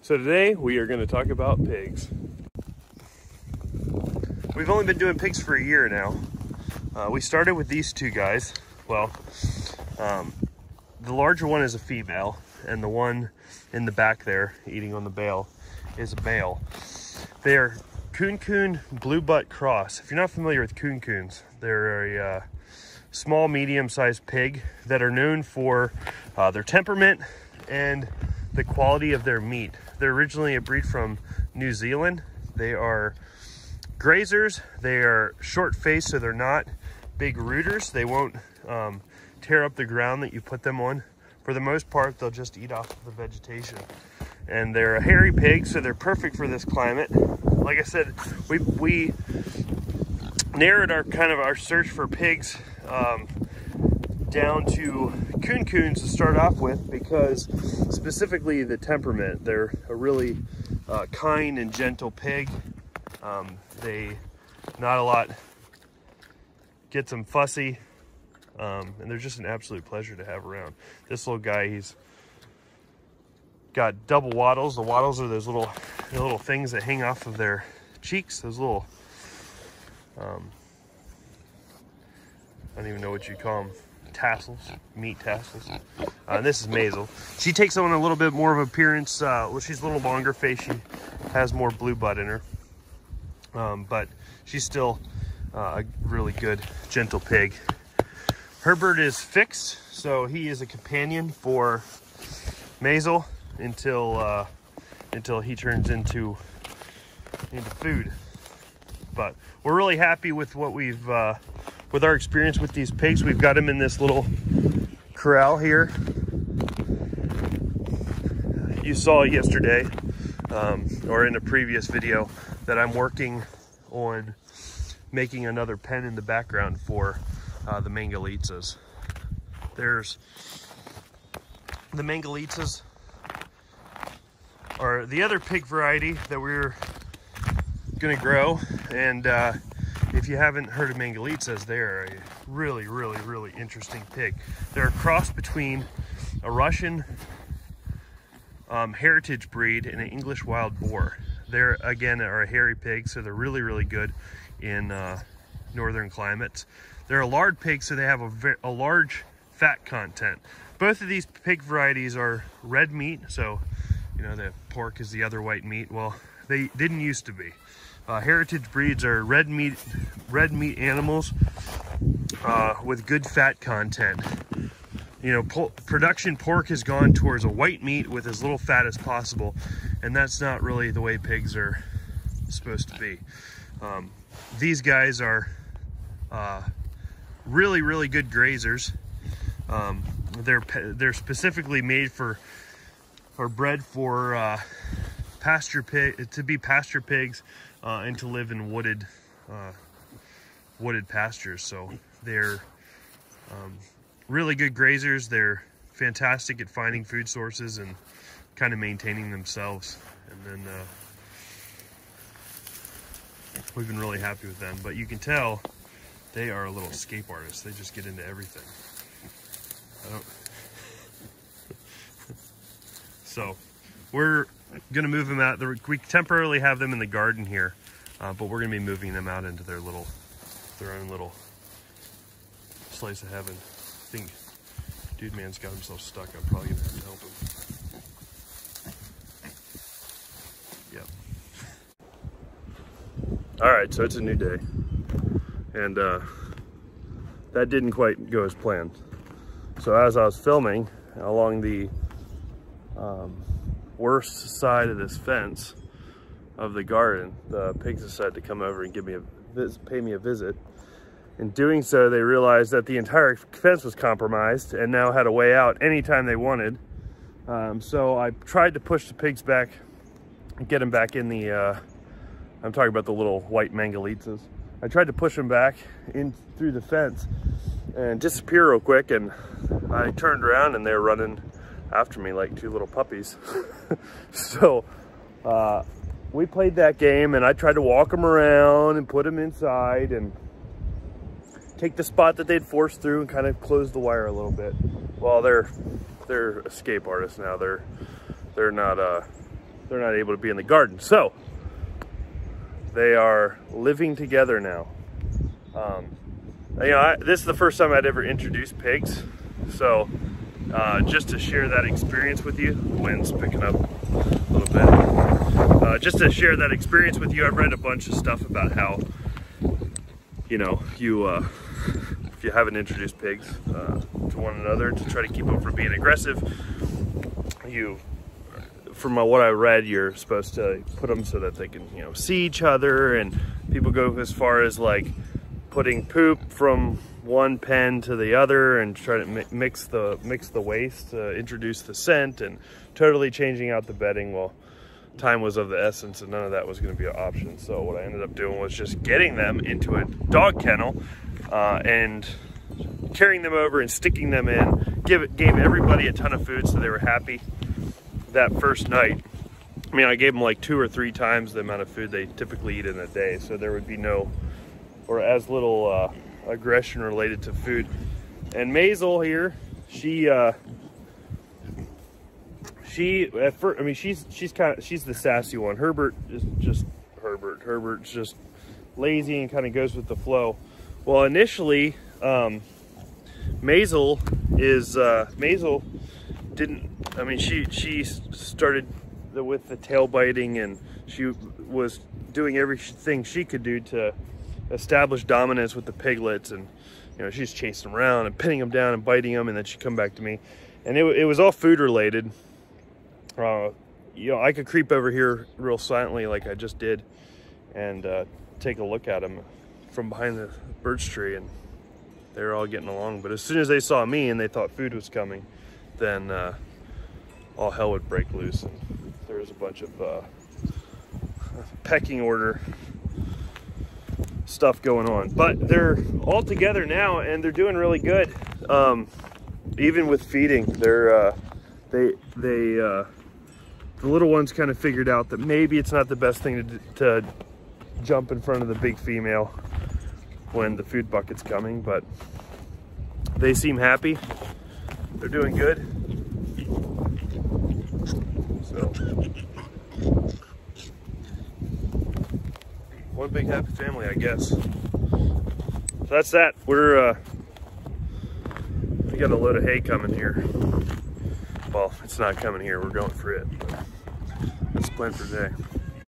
So today we are going to talk about pigs. We've only been doing pigs for a year now. We started with these two guys. Well, the larger one is a female, and the one in the back there eating on the bale is a male. They are Kunekune blue butt cross. If you're not familiar with Kunekunes, they're a small, medium-sized pig that are known for their temperament and the quality of their meat. They're originally a breed from New Zealand. They are grazers. They are short-faced, so they're not big rooters. They won't tear up the ground that you put them on. For the most part, they'll just eat off the vegetation. And they're a hairy pig, so they're perfect for this climate. Like I said, we narrowed our search for pigs down to Kunekunes to start off with, because specifically the temperament. They're a really kind and gentle pig. They, not a lot gets them fussy, and they're just an absolute pleasure to have around. This little guy, he's got double wattles. The wattles are those little things that hang off of their cheeks. Those little, I don't even know what you call them. Tassels, meat tassels. This is Maisel. She takes on a little bit more of appearance. Well, she's a little longer face. She has more blue butt in her. But she's still a really good, gentle pig. Herbert is fixed, so he is a companion for Maisel until he turns into food. But we're really happy with what we've with our experience with these pigs. We've got them in this little corral here. You saw yesterday, or in a previous video, that I'm working on making another pen in the background for the Mangalicas. There's the Mangalicas, or the other pig variety that we're gonna grow, and if you haven't heard of Mangalicas, they're a really, really, really interesting pig. They're a cross between a Russian heritage breed and an English wild boar. They're, again, are a hairy pig, so they're really, really good in northern climates. They're a lard pig, so they have a large fat content. Both of these pig varieties are red meat, so you know the pork is the other white meat. Well, they didn't used to be. Heritage breeds are red meat animals with good fat content. You know, production pork has gone towards a white meat with as little fat as possible, and that's not really the way pigs are supposed to be. These guys are really, really good grazers. They're specifically made for, or bred for pasture pigs and to live in wooded pastures. So they're really good grazers. They're fantastic at finding food sources and kind of maintaining themselves. And then we've been really happy with them. But you can tell they are a little escape artists. They just get into everything. So we're gonna move them out. We temporarily have them in the garden here, but we're gonna be moving them out into their own little slice of heaven. I think dude man's got himself stuck. I'm probably gonna have to help him. Yep. All right, so it's a new day, and that didn't quite go as planned. So as I was filming along the worst side of this fence of the garden, the pigs decided to come over and pay me a visit. In doing so, they realized that the entire fence was compromised and now had a way out anytime they wanted. So I tried to push the pigs back and get them back in the, I'm talking about the little white Mangalicas. I tried to push them back in through the fence and disappear real quick, and I turned around and they were running after me like two little puppies. So we played that game, and I tried to walk them around and put them inside and take the spot that they'd forced through and kind of close the wire a little bit. Well, they're escape artists now. They're they're not able to be in the garden. So they are living together now. You know, this is the first time I'd ever introduced pigs. So just to share that experience with you, the wind's picking up a little bit. Just to share that experience with you, I've read a bunch of stuff about how, you know, if you haven't introduced pigs to one another to try to keep them from being aggressive, from what I read, you're supposed to put them so that they can, you know, see each other, and people go as far as like putting poop from one pen to the other and try to mix the waste to introduce the scent, and totally changing out the bedding. Well, time was of the essence and none of that was going to be an option. So what I ended up doing was just getting them into a dog kennel and carrying them over and sticking them in. Gave everybody a ton of food, so they were happy that first night. I mean, I gave them like 2 or 3 times the amount of food they typically eat in a day, so there would be no, or as little aggression related to food. And Maisel here, she's the sassy one. Herbert is just Herbert. Herbert's just lazy and kind of goes with the flow. Well, initially, Maisel didn't. I mean, she started with the tail biting, and she was doing everything she could do to establish dominance with the piglets, and you know, she's chasing them around and pinning them down and biting them, and then she'd come back to me, and it was all food related. You know, I could creep over here real silently like I just did and take a look at them from behind the birch tree, and they were all getting along. But as soon as they saw me and they thought food was coming, then all hell would break loose, and there was a bunch of pecking order stuff going on. But they're all together now and they're doing really good. Even with feeding, they're the little ones kind of figured out that maybe it's not the best thing to jump in front of the big female when the food bucket's coming, but they seem happy. They're doing good. So, one big happy family, I guess. So that's that. We got a load of hay coming here. Well, it's not coming here. We're going for it. That's the plan for today.